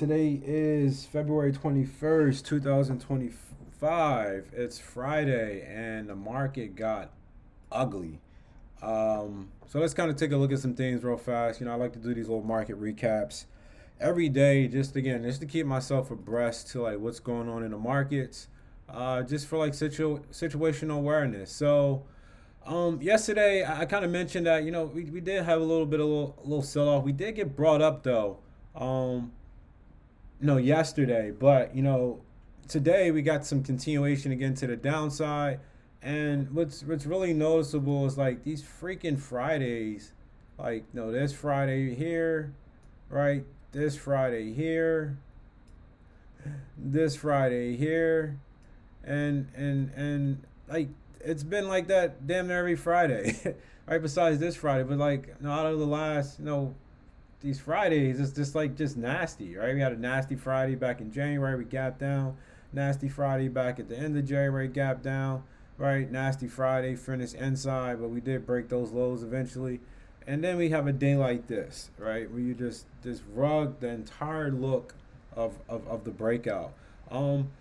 Today is February 21st, 2025. It's Friday and the market got ugly. So let's kind of take a look at some things real fast. I like to do these little market recaps every day, just to keep myself abreast to like what's going on in the markets, just for like situational awareness. Yesterday I kind of mentioned that we did have a little sell off. We did get brought up though. Um, no, yesterday, but today we got some continuation again to the downside. And what's really noticeable is like these freaking Fridays, like no, this Friday here, right? This Friday here, this Friday here, and like it's been like that damn near every Friday, right? Besides this Friday, but like out of the last these Fridays, it's just nasty, right? We had a nasty Friday back in January, we gapped down. Nasty Friday back at the end of January, gapped down, right? Nasty Friday, finished inside, but we did break those lows eventually. And then we have a day like this, right? Where you just rug the entire look of the breakout. Um,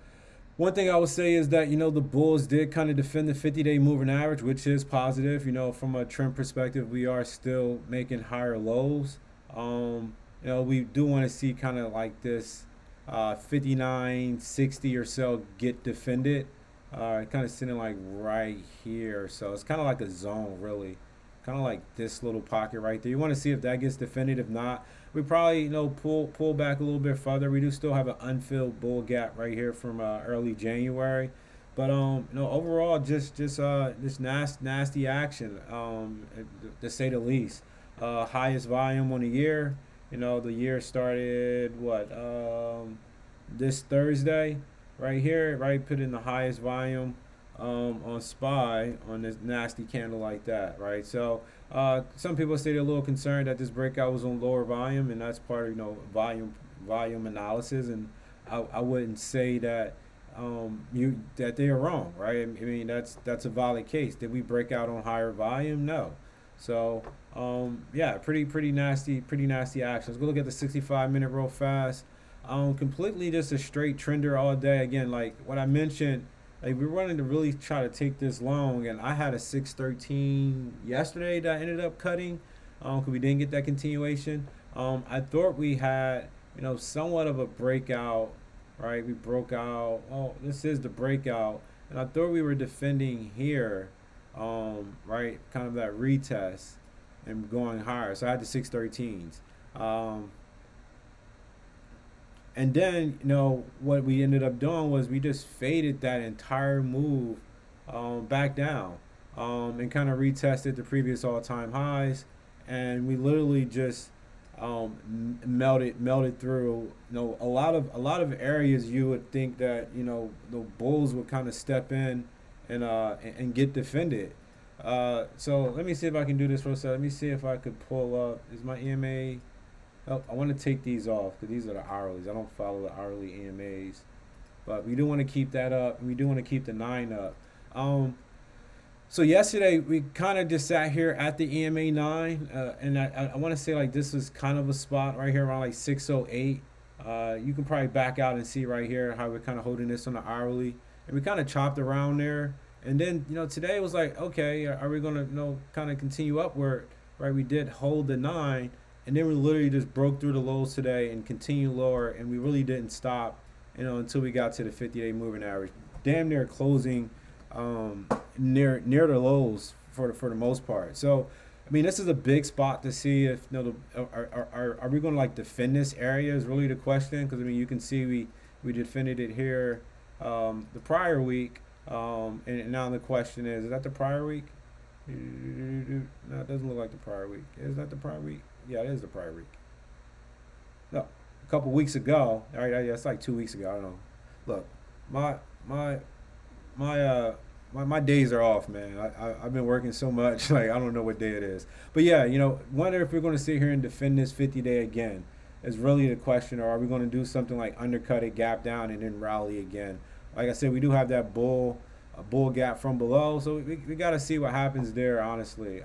One thing I would say is that the Bulls did kind of defend the 50-day moving average, which is positive. From a trend perspective, we are still making higher lows. We do want to see kind of like this 59.60 or so get defended. Kind of sitting like right here, so it's kind of like a zone, really, kind of like this little pocket right there. You want to see if that gets defended. If not, we probably pull back a little bit further. We do still have an unfilled bull gap right here from early January, but overall just nasty action, to say the least. Highest volume on the year. The year started this Thursday, right here, right? Put in the highest volume on SPY on this nasty candle like that, right? So some people say they're a little concerned that this breakout was on lower volume, and that's part of volume analysis. And I wouldn't say that you that they are wrong, right? I mean that's a valid case. Did we break out on higher volume? No. So yeah, pretty nasty action. Let's go look at the 65-minute real fast. Completely just a straight trender all day. Again, like what I mentioned, like we're running to really try to take this long, and I had a 613 yesterday that I ended up cutting, because we didn't get that continuation. I thought we had somewhat of a breakout, right? We broke out. Oh, this is the breakout, and I thought we were defending here, right? Kind of that retest and going higher. So I had the 613s. And then, what we ended up doing was we just faded that entire move back down, and kind of retested the previous all-time highs, and we literally just melted through. A lot of areas you would think that the bulls would kind of step in and get defended. So let me see if I can do this for a second. Let me see if I could pull up. Is my EMA? Oh, I want to take these off because these are the hourlies. I don't follow the hourly EMAs, but we do want to keep that up. We do want to keep the 9 up. So yesterday we kind of just sat here at the EMA 9, and I want to say like this was kind of a spot right here around like 608. You can probably back out and see right here how we're kind of holding this on the hourly, and we kind of chopped around there. And then today was like, okay, are we gonna kind of continue upward? Right, we did hold the 9, and then we literally just broke through the lows today and continued lower, and we really didn't stop until we got to the 50-day moving average, damn near closing near the lows for the most part. So I mean, this is a big spot to see if are we going to like defend this area is really the question, because I mean you can see we defended it here the prior week, and now the question is that the prior week? No, it doesn't look like the prior week. Is that the prior week? Yeah, it is the prior week. No, a couple weeks ago. All right, yeah, it's like 2 weeks ago. I don't know. Look, my my my my days are off, man. I've been working so much, like I don't know what day it is. But yeah, wonder if we're going to sit here and defend this 50-day again is really the question, or are we going to do something like undercut it, gap down, and then rally again? Like I said, we do have that bull gap from below, so we got to see what happens there, honestly.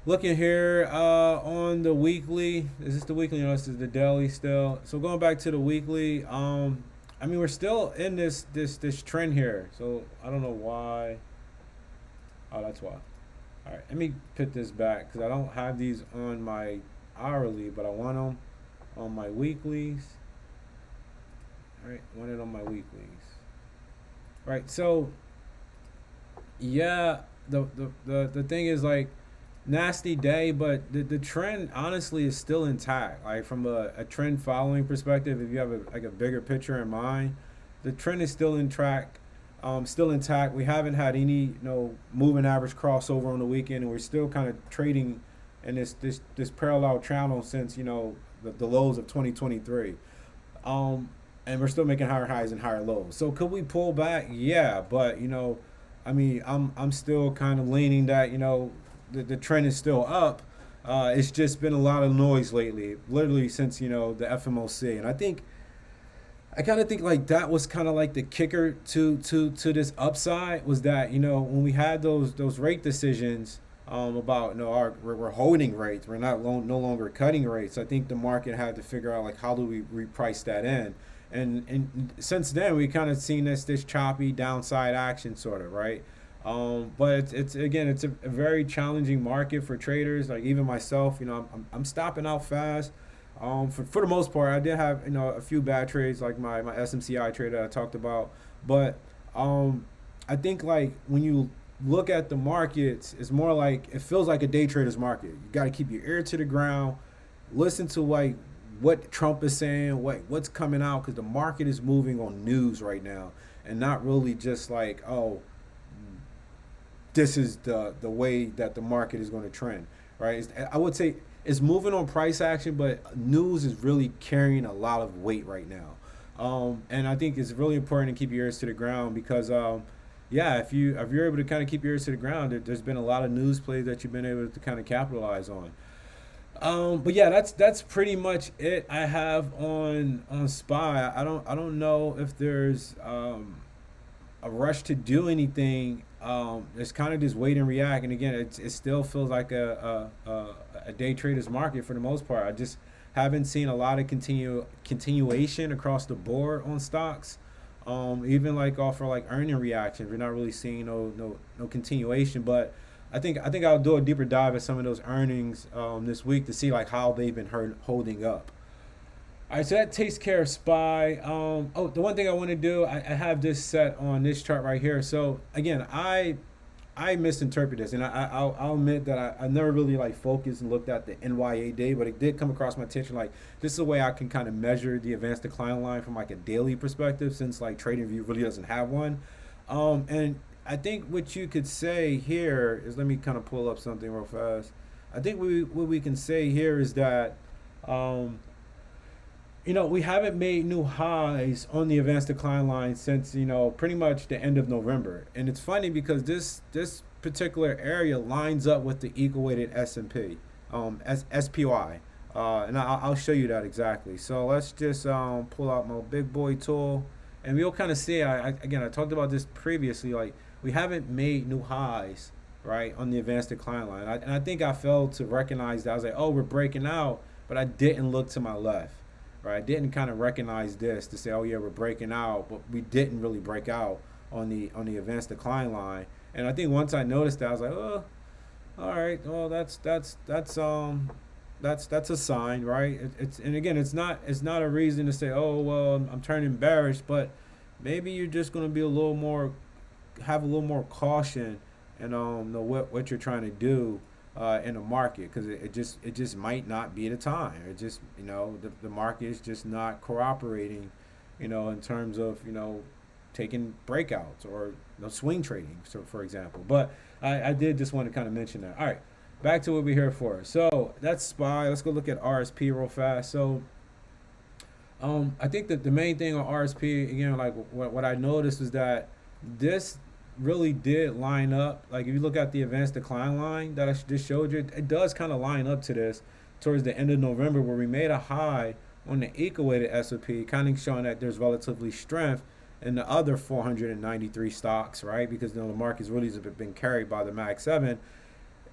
Looking here on the weekly, is this the weekly? No, this is the daily still. So going back to the weekly, I mean we're still in this trend here. So I don't know why. Oh, that's why. All right, let me put this back because I don't have these on my hourly, but I want them on my weeklies. All right, want it on my weeklies. Right. So yeah, the thing is like nasty day, but the trend honestly is still intact. Like from a trend following perspective, if you have like a bigger picture in mind, the trend is still in track, still intact. We haven't had any moving average crossover on the weekend, and we're still kind of trading in this parallel channel since the lows of 2023. Um, and we're still making higher highs and higher lows. So could we pull back? Yeah, but I mean, I'm still kind of leaning that the trend is still up. It's just been a lot of noise lately, literally since the FMOC, and I kind of think like that was kind of like the kicker to this upside was that when we had those rate decisions about we're holding rates, we're not no longer cutting rates. I think the market had to figure out like how do we reprice that in, and since then we kind of seen this choppy downside action sort of right. But it's again it's a very challenging market for traders. Like even myself, I'm stopping out fast. For the most part, I did have a few bad trades like my SMCI trade that I talked about, but I think like when you look at the markets, it's more like it feels like a day trader's market. You got to keep your ear to the ground, listen to like what Trump is saying, what's coming out, because the market is moving on news right now, and not really just like this is the way that the market is going to trend, right? I would say it's moving on price action, but news is really carrying a lot of weight right now. And I think it's really important to keep your ears to the ground because, yeah, if you're able to kind of keep your ears to the ground, there's been a lot of news plays that you've been able to kind of capitalize on. But yeah, that's pretty much it I have on Spy. I don't know if there's a rush to do anything. It's kind of just wait and react. And again, it still feels like a day trader's market for the most part. I just haven't seen a lot of continuation across the board on stocks. Even like off for like earning reactions, we're not really seeing no continuation. But I think I'll do a deeper dive at some of those earnings this week to see like how they've been holding up. All right, so that takes care of SPY. Oh, the one thing I want to do, I have this set on this chart right here. So again, I misinterpret this, and I'll admit that I never really like focused and looked at the NYA day, but it did come across my attention. Like this is a way I can kind of measure the advanced decline line from like a daily perspective, since like TradingView really doesn't have one. And I think what you could say here is, let me kind of pull up something real fast. I think what we can say here is that. We haven't made new highs on the advanced decline line since pretty much the end of November, and it's funny because this particular area lines up with the equal weighted S&P, SPY, and I'll show you that exactly. So let's just pull out my big boy tool, and we'll kind of see. I talked about this previously. Like we haven't made new highs right on the advanced decline line, and I think I failed to recognize that. I was like, oh, we're breaking out, but I didn't look to my left. Right, I didn't kind of recognize this to say, oh yeah, we're breaking out, but we didn't really break out on the advanced decline line. And I think once I noticed that, I was like, oh, all right, well that's a sign, right? It's and again, it's not a reason to say, oh well, I'm turning bearish, but maybe you're just going to be have a little more caution and know what you're trying to do in the market, because it just might not be the time. It just the market is just not cooperating, in terms of taking breakouts or swing trading, so for example. But I did just want to kind of mention that. All right, back to what we're here for. So that's SPY. Let's go look at RSP real fast. So I think that the main thing on RSP, again, like what I noticed is that this really did line up. Like if you look at the advanced decline line that I just showed you, it does kind of line up to this towards the end of November, where we made a high on the equal weighted S&P, kind of showing that there's relatively strength in the other 493 stocks, right? Because the market's really been carried by the Mag 7.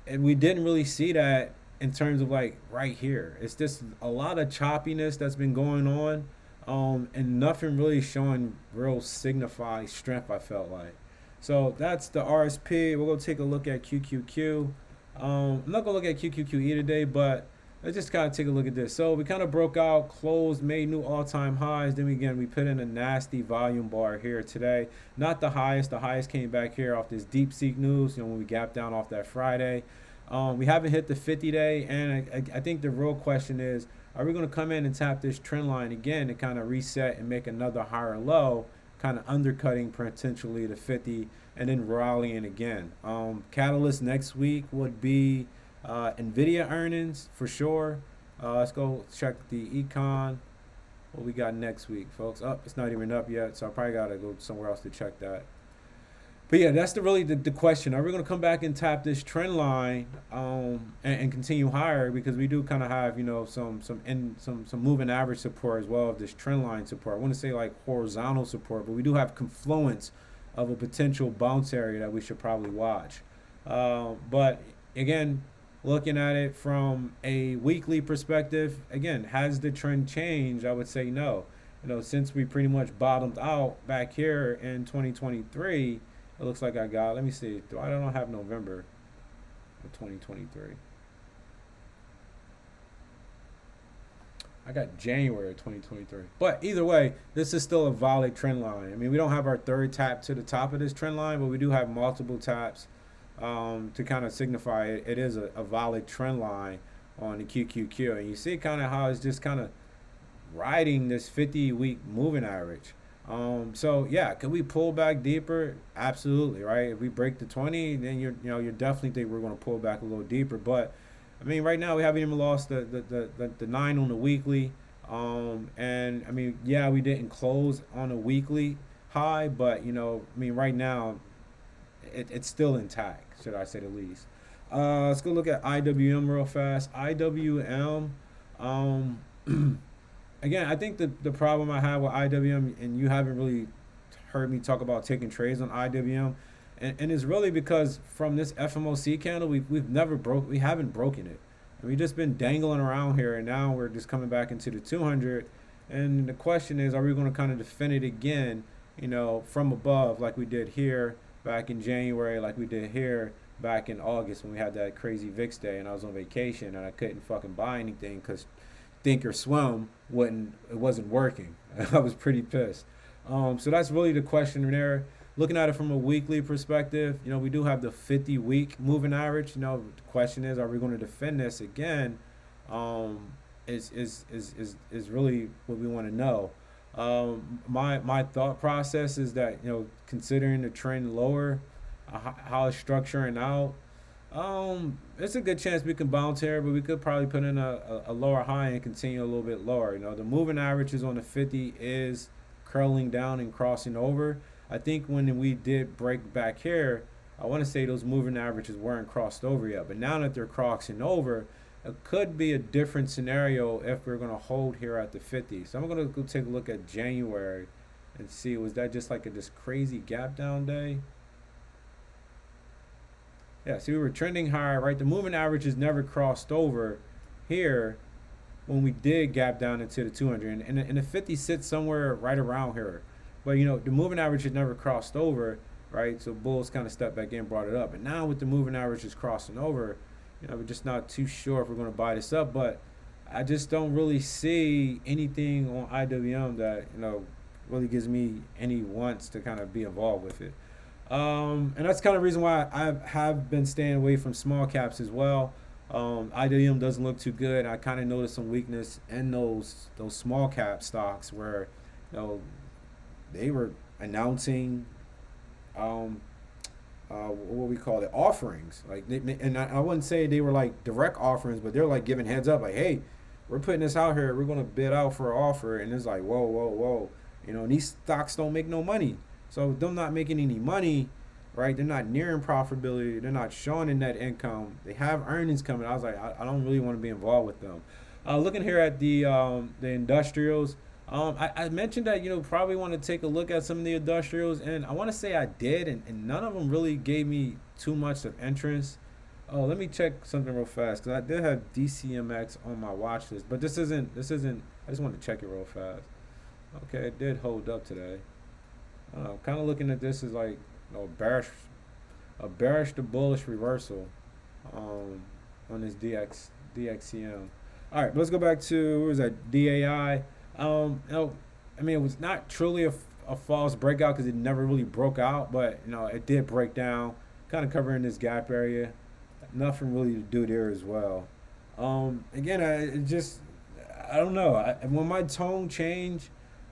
and we didn't really see that in terms of like right here. It's just a lot of choppiness that's been going on, and nothing really showing real signified strength. I felt like. So that's the RSP. We're gonna take a look at QQQ. I'm not gonna look at QQQE today, but let's just kind of take a look at this. So we kind of broke out, closed, made new all-time highs. Then we put in a nasty volume bar here today. Not the highest. The highest came back here off this deep seek news. When we gapped down off that Friday. We haven't hit the 50-day, and I think the real question is, are we going to come in and tap this trend line again to kind of reset and make another higher low, kind of undercutting potentially the 50 and then rallying again? Catalyst next week would be NVIDIA earnings for sure. Let's go check the econ. What we got next week, folks? Oh, it's not even up yet, so I probably got to go somewhere else to check that. But yeah, that's the question. Are we going to come back and tap this trend line and continue higher? Because we do kind of have some moving average support as well of this trend line support. I want to say like horizontal support, but we do have confluence of a potential bounce area that we should probably watch. But again, looking at it from a weekly perspective, again, has the trend changed? I would say no. Since we pretty much bottomed out back here in 2023. It looks like I got, let me see, I don't have November of 2023. I got January of 2023. But either way, this is still a valid trend line. I mean, we don't have our third tap to the top of this trend line, but we do have multiple taps to kind of signify it is a valid trend line on the QQQ. And you see kind of how it's just kind of riding this 50-week moving average. So yeah, could we pull back deeper? Absolutely, right? If we break the 20, then you're definitely think we're going to pull back a little deeper. But I mean, right now we haven't even lost the 9 on the weekly. And I mean, yeah, we didn't close on a weekly high, but right now it's still intact, should I say the least. Let's go look at IWM real fast. IWM. Again, I think the problem I have with IWM, and you haven't really heard me talk about taking trades on IWM, and it's really because from this FMOC candle, we haven't broken it. And we've just been dangling around here, and now we're just coming back into the 200. And the question is, are we going to kind of defend it again, from above like we did here back in January, like we did here back in August when we had that crazy VIX day and I was on vacation and I couldn't fucking buy anything because Think or Swim wasn't working. I was pretty pissed. So that's really the question there. Looking at it from a weekly perspective, we do have the 50-week moving average. The question is, are we going to defend this again? Is really what we want to know. My thought process is that considering the trend lower, how it's structuring out. It's a good chance we can bounce here, but we could probably put in a lower high and continue a little bit lower. The moving averages on the 50 is curling down and crossing over. I think when we did break back here, I want to say those moving averages weren't crossed over yet. But now that they're crossing over, it could be a different scenario if we're going to hold here at the 50. So I'm going to go take a look at January and see, was that just like this crazy gap down day? Yeah, see, we were trending higher, right? The moving averages never crossed over here when we did gap down into the 200. And the 50 sits somewhere right around here. But, the moving averages never crossed over, right? So bulls kind of stepped back in, brought it up. And now with the moving averages crossing over, we're just not too sure if we're going to buy this up. But I just don't really see anything on IWM that, really gives me any wants to kind of be involved with it. And that's kind of the reason why I have been staying away from small caps as well. IWM doesn't look too good. I kind of noticed some weakness in those small cap stocks where, they were announcing, what we call it, offerings. Like, and I wouldn't say they were like direct offerings, but they're like giving heads up, like, hey, we're putting this out here. We're going to bid out for an offer. And it's like, whoa. And these stocks don't make no money. So them not making any money, right? They're not nearing profitability. They're not showing a net income. They have earnings coming. I was like, I don't really want to be involved with them. Looking here at the industrials, I mentioned that probably want to take a look at some of the industrials, and I want to say I did, and none of them really gave me too much of interest. Oh, let me check something real fast because I did have DCMX on my watch list, but this isn't. This isn't. I just want to check it real fast. Okay, it did hold up today. Kind of looking at this as like, a bearish to bullish reversal, um, on this DXCM. All right, let's go back to what was that DAI. I mean, it was not truly a false breakout because it never really broke out, but it did break down, kind of covering this gap area. Nothing really to do there as well. Again, I don't know. When my tone change,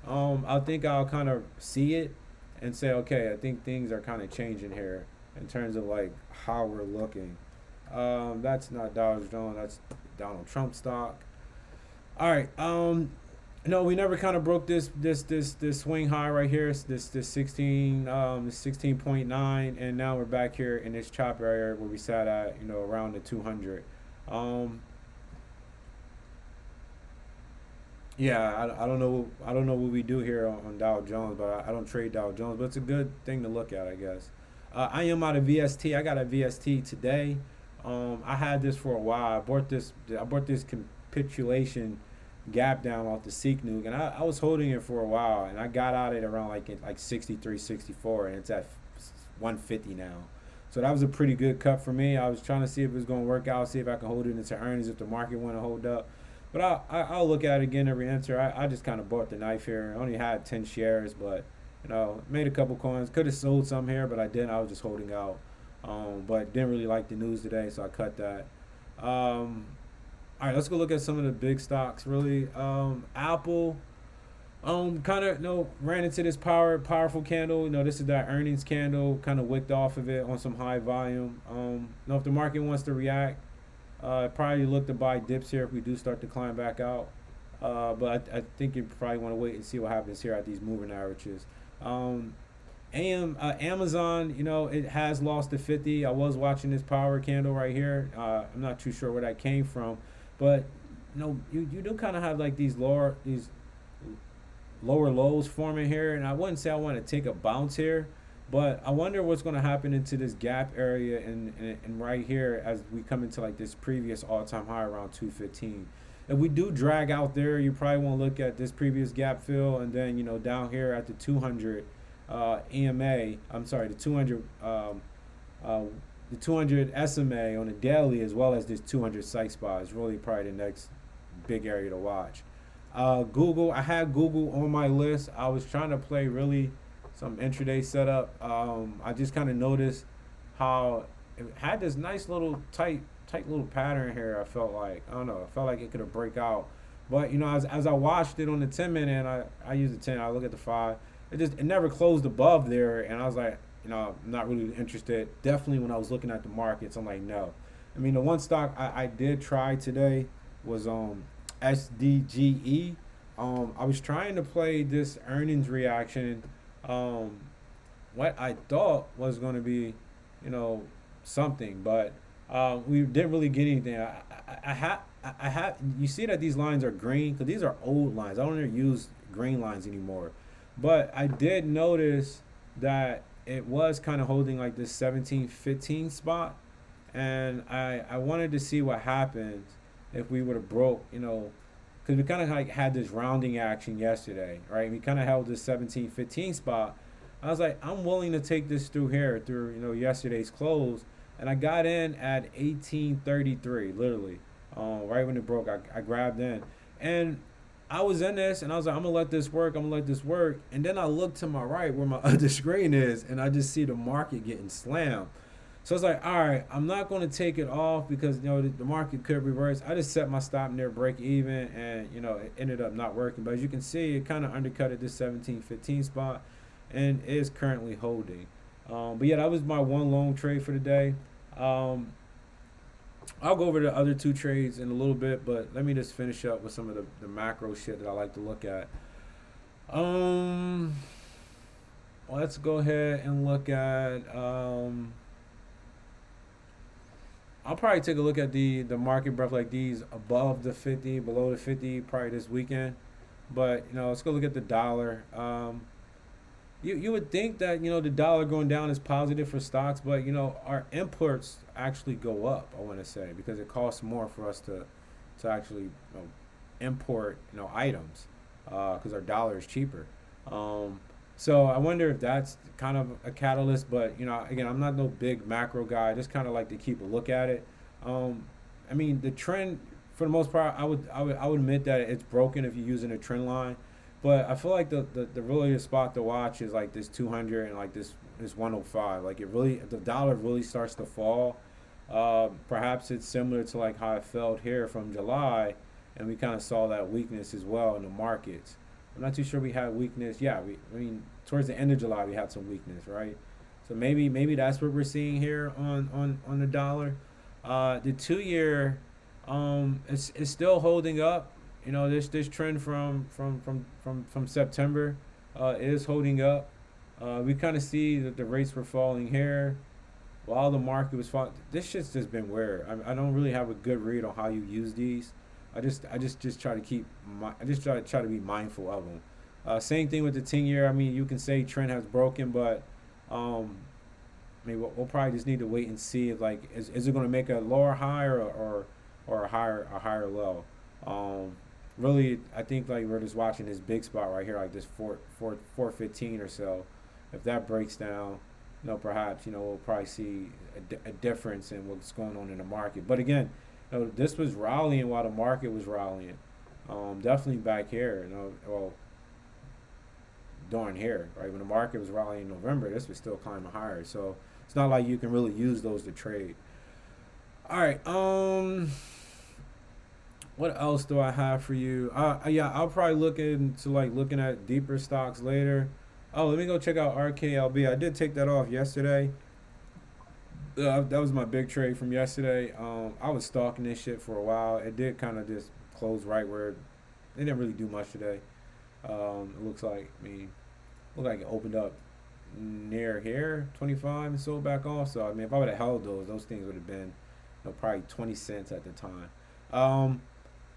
I think I'll kind of see it and say, okay, I think things are kind of changing here in terms of like how we're looking. That's not Dow Jones. That's Donald Trump stock. All right. No, we never kind of broke this swing high right here. This 16.9, and now we're back here in this chop area where we sat at around the 200. Um, yeah, I don't know what we do here on Dow Jones, but I don't trade Dow Jones, but it's a good thing to look at, I guess. I am out of VST. I got a VST today. I had this for a while. I bought this capitulation gap down off the Seek nuke, and I was holding it for a while, and I got out at around like 63, 64, and it's at 150 now. So that was a pretty good cut for me. I was trying to see if it was going to work out, see if I can hold it into earnings if the market want to hold up. But I'll look at it again every enter. I just kind of bought the knife here. I only had 10 shares, but made a couple coins. Could have sold some here, but I didn't. I was just holding out. But didn't really like the news today, so I cut that. All right, let's go look at some of the big stocks. Really, Apple, kind of ran into this powerful candle. This is that earnings candle. Kind of wicked off of it on some high volume. If the market wants to react, probably look to buy dips here if we do start to climb back out. But I think you probably want to wait and see what happens here at these moving averages. Amazon, it has lost to 50. I was watching this power candle right here. I'm not too sure where that came from, but you do kind of have like these lower lows forming here, and I wouldn't say I want to take a bounce here, but I wonder what's going to happen into this gap area and right here as we come into like this previous all-time high around 215. If we do drag out there, you probably want to look at this previous gap fill, and then down here at the 200 EMA. I'm sorry, the 200 the 200 SMA on the daily, as well as this 200 psych spot is really probably the next big area to watch. Google, I had Google on my list. I was trying to play really some intraday setup. I just kind of noticed how it had this nice little tight little pattern here. I don't know, I felt like it could have break out. But as I watched it on the 10 minute, and I use the 10, I look at the 5. It never closed above there, and I was like, I'm not really interested. Definitely when I was looking at the markets, I'm like, no. I mean, the one stock I did try today was SDGE. I was trying to play this earnings reaction. What I thought was going to be, something, but we didn't really get anything. I have. You see that these lines are green because these are old lines. I don't even use green lines anymore. But I did notice that it was kind of holding like this 17-15 spot, and I wanted to see what happened if we would have broke, because we kind of like had this rounding action yesterday, right? We kind of held this 17-15 spot. I was like, I'm willing to take this through here, through yesterday's close, and I got in at 1833, literally, right when it broke. I grabbed in, and I was in this, and I was like, I'm gonna let this work. And then I look to my right where my other screen is, and I just see the market getting slammed. So it's like, all right, I'm not going to take it off because the market could reverse. I just set my stop near break even, and it ended up not working. But as you can see, it kind of undercutted this 17-15 spot, and is currently holding. But yeah, that was my one long trade for the day. I'll go over the other two trades in a little bit, but let me just finish up with some of the macro shit that I like to look at. Let's go ahead and look at. I'll probably take a look at the market breadth like these above the 50, below the 50, probably this weekend. But let's go look at the dollar. you would think that the dollar going down is positive for stocks, but our imports actually go up. I want to say because it costs more for us to actually import items because our dollar is cheaper. Um, so I wonder if that's kind of a catalyst. But again, I'm not no big macro guy. I just kind of like to keep a look at it. Um, I mean, the trend for the most part, I would admit that it's broken if you're using a trend line. But I feel like the really the spot to watch is like this 200 and like this 105. Like it really, if the dollar really starts to fall, perhaps it's similar to like how it felt here from July, and we kind of saw that weakness as well in the markets. I'm not too sure we had weakness. Yeah, I mean towards the end of July we had some weakness, right? So maybe that's what we're seeing here on the dollar. The 2 year, it's still holding up. This trend from September is holding up. We kind of see that the rates were falling here while the market was falling. This shit's just been weird. I don't really have a good read on how you use these. I just try to I just try to be mindful of them. Same thing with the 10 year. I mean, you can say trend has broken, but um, I mean, we'll probably just need to wait and see if like is it going to make a lower high or a higher low. Um, Really, I think like we're just watching this big spot right here, like this 415 or so. If that breaks down, perhaps we'll probably see a difference in what's going on in the market. But again, this was rallying while the market was rallying. Definitely back here, well, during here, right when the market was rallying in November, this was still climbing higher. So it's not like you can really use those to trade. All right. What else do I have for you? Yeah, I'll probably look into like looking at deeper stocks later. Oh, let me go check out RKLB. I did take that off yesterday. That was my big trade from yesterday. I was stalking this shit for a while. It did kind of just close right where it didn't really do much today. It looks like it opened up near here, 25, and sold back off. So I mean, if I would have held those things would have been probably 20 cents at the time. Um,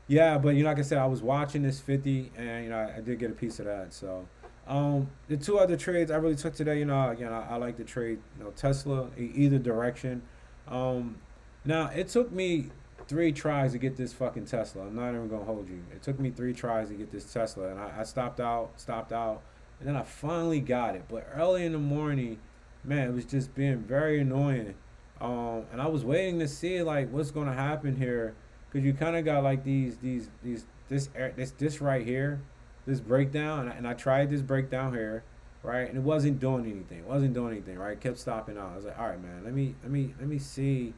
yeah, but like I said, I was watching this 50, and I did get a piece of that. So, the two other trades I really took today, again, I like to trade, Tesla either direction. Um, Now it took me 3 tries to get this fucking Tesla. I'm not even gonna hold you. It took me 3 tries to get this Tesla, and I stopped out, and then I finally got it. But early in the morning, man, it was just being very annoying. And I was waiting to see like what's gonna happen here, because you kind of got like this right here, this breakdown, and I tried this breakdown here, right, and it wasn't doing anything. It wasn't doing anything, right? It kept stopping out. I was like, all right, man, let me see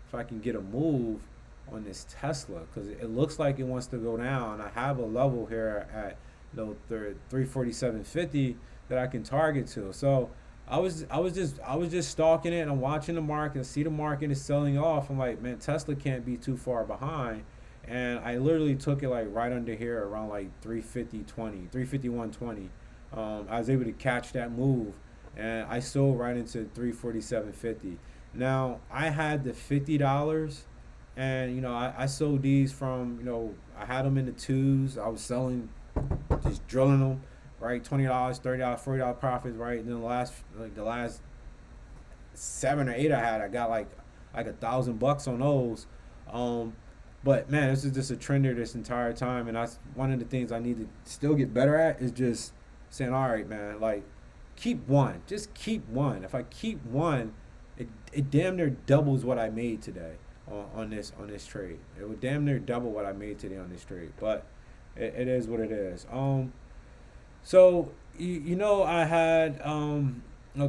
if I can get a move on this Tesla, because it looks like it wants to go down. I have a level here at 347.50 that I can target to. So I was just stalking it, and I'm watching the market. I see the market is selling off. I'm like, man, Tesla can't be too far behind. And I literally took it like right under here around like 350.20, 351.20. I was able to catch that move, and I sold right into 347.50. Now I had the $50, and I sold these from I had them in the twos. I was selling, just drilling them, right? $20, $30, $40 profits, right? And then the last 7 or 8 I had, I got like $1,000 on those. Um, but man, this is just a trender this entire time, and that's one of the things I need to still get better at is just saying, all right, man, like keep one, just keep one. If I keep one, it damn near doubles what I made today on this trade. It would damn near double what I made today on this trade, but it is what it is. So I had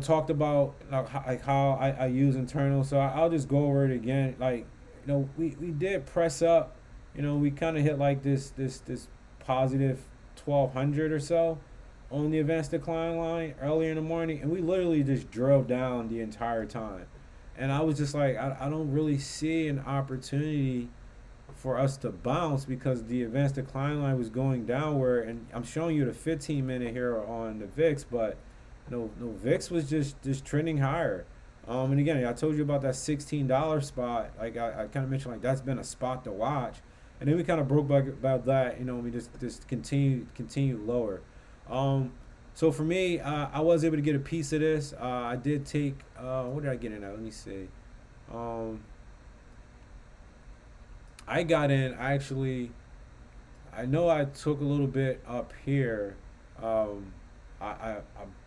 talked about like how I use internal. So I'll just go over it again. Like we did press up. We kind of hit like this positive 1200 or so on the advanced decline line earlier in the morning, and we literally just drove down the entire time. And I was just like, I don't really see an opportunity for us to bounce because the advanced decline line was going downward, and I'm showing you the 15 minute here on the VIX, but no VIX was just trending higher. And again, I told you about that $16 spot. Like I kind of mentioned, like that's been a spot to watch, and then we kind of broke back about that. We just continue lower. Um, So for me, I was able to get a piece of this. I did take. What did I get in at? Let me see. Um, I got in actually. I know I took a little bit up here. Um, I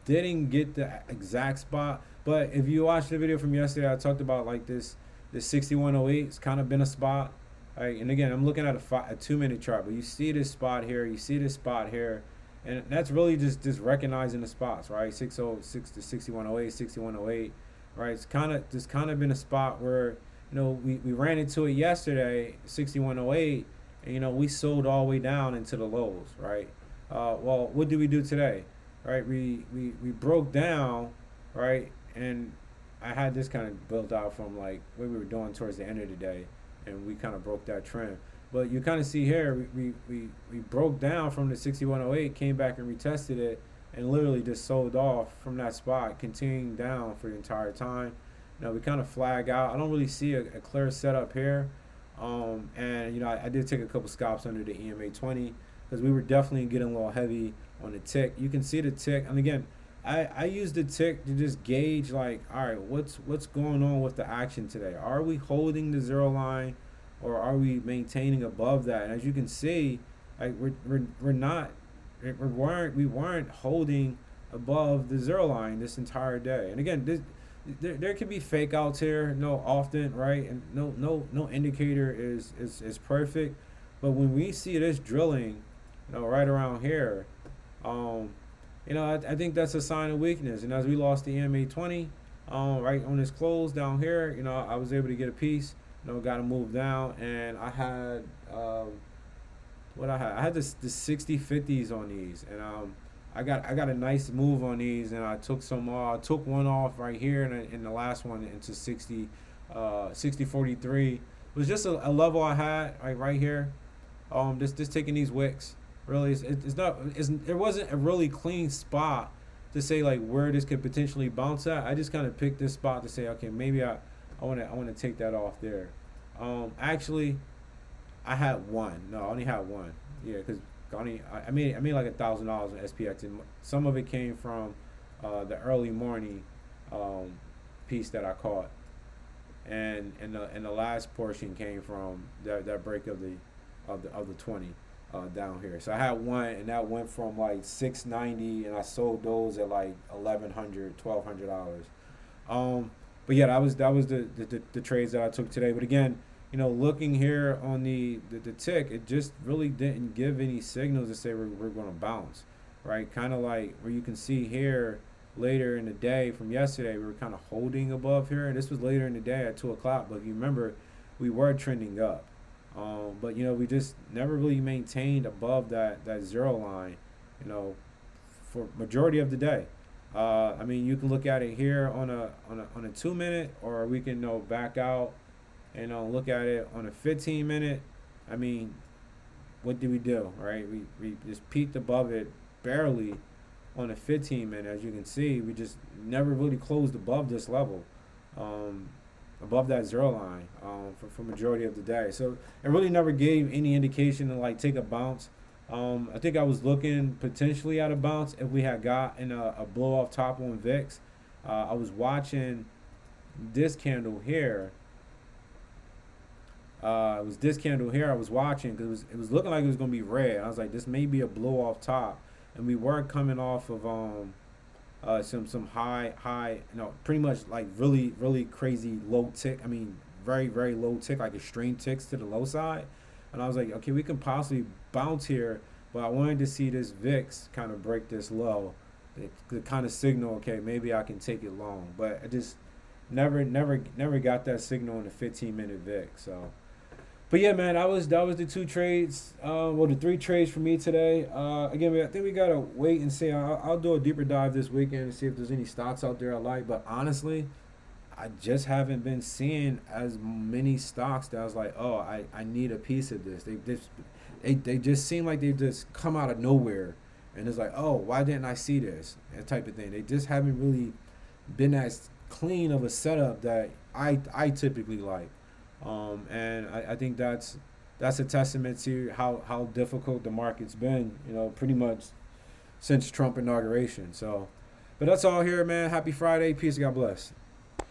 didn't get the exact spot, but if you watch the video from yesterday, I talked about like this 6108. It's kind of been a spot. Right? And again, I'm looking at a 2 minute chart, but you see this spot here, you see this spot here, and that's really just recognizing the spots, right? 606 to 6108, 6108, right? It's kind of been a spot where we ran into it yesterday, 6108, and we sold all the way down into the lows, right? Well, what did we do today? Right, we broke down, right, and I had this kind of built out from like what we were doing towards the end of the day, and we kind of broke that trend. But you kind of see here, we broke down from the 6108, came back and retested it, and literally just sold off from that spot, continuing down for the entire time. We kind of flag out. I don't really see a clear setup here. And I did take a couple scalps under the EMA 20 because we were definitely getting a little heavy on the tick. You can see the tick, and again, I use the tick to just gauge like, all right, what's going on with the action today? Are we holding the zero line, or are we maintaining above that? And as you can see, like we're not we weren't holding above the zero line this entire day. And again, there could be fake outs here, no often, right? And no indicator is perfect, but when we see this drilling, right around here, I think that's a sign of weakness. And as we lost the EMA 20, right on this close down here, I was able to get a piece, got to move down, and I had what I had the 60 50s on these, and I got a nice move on these, and I took I took one off right here, and in the last one into 60 43. It was just a level I had right here. Just taking these wicks. Really, there wasn't a really clean spot to say like where this could potentially bounce at. I just kind of picked this spot to say, okay, maybe I want to take that off there. Actually, I had one. No, I only had one. Yeah, because I made like $1,000 on SPX, and some of it came from the early morning piece that I caught, and the last portion came from that break of the 20 down here. So I had one, and that went from like 690, and I sold those at like $1,200. But yeah, that was the trades that I took today. But again, looking here on the tick, it just really didn't give any signals to say we're going to bounce, right? Kind of like where you can see here later in the day from yesterday, we were kind of holding above here, and this was later in the day at 2 o'clock. But if you remember, we were trending up. But we just never really maintained above that zero line, for majority of the day. I mean, you can look at it here on a 2 minute, or we can back out and look at it on a 15 minute. I mean, what did we do, right? We just peaked above it barely on a 15 minute. As you can see, we just never really closed above this level. Above that zero line for majority of the day. So it really never gave any indication to like take a bounce. I think I was looking potentially at a bounce if we had gotten a blow off top on VIX. I was watching this candle here. It was this candle here I was watching because it was looking like it was going to be red. I was like, this may be a blow off top. And we were coming off of some high, pretty much like really, really crazy low tick. I mean, very, very low tick, like extreme ticks to the low side. And I was like, okay, we can possibly bounce here, but I wanted to see this VIX kind of break this low. The kind of signal, okay, maybe I can take it long. But I just never got that signal in the 15-minute VIX. So, but yeah, man, that was the two trades. The three trades for me today. Again, I think we gotta wait and see. I'll do a deeper dive this weekend and see if there's any stocks out there I like. But honestly, I just haven't been seeing as many stocks that I was like, oh, I need a piece of this. They just seem like they just come out of nowhere, and it's like, oh, why didn't I see this? That type of thing. They just haven't really been as clean of a setup that I typically like. And I think that's a testament to how difficult the market's been. Pretty much since Trump inauguration. So, but that's all here, man. Happy Friday. Peace. God bless.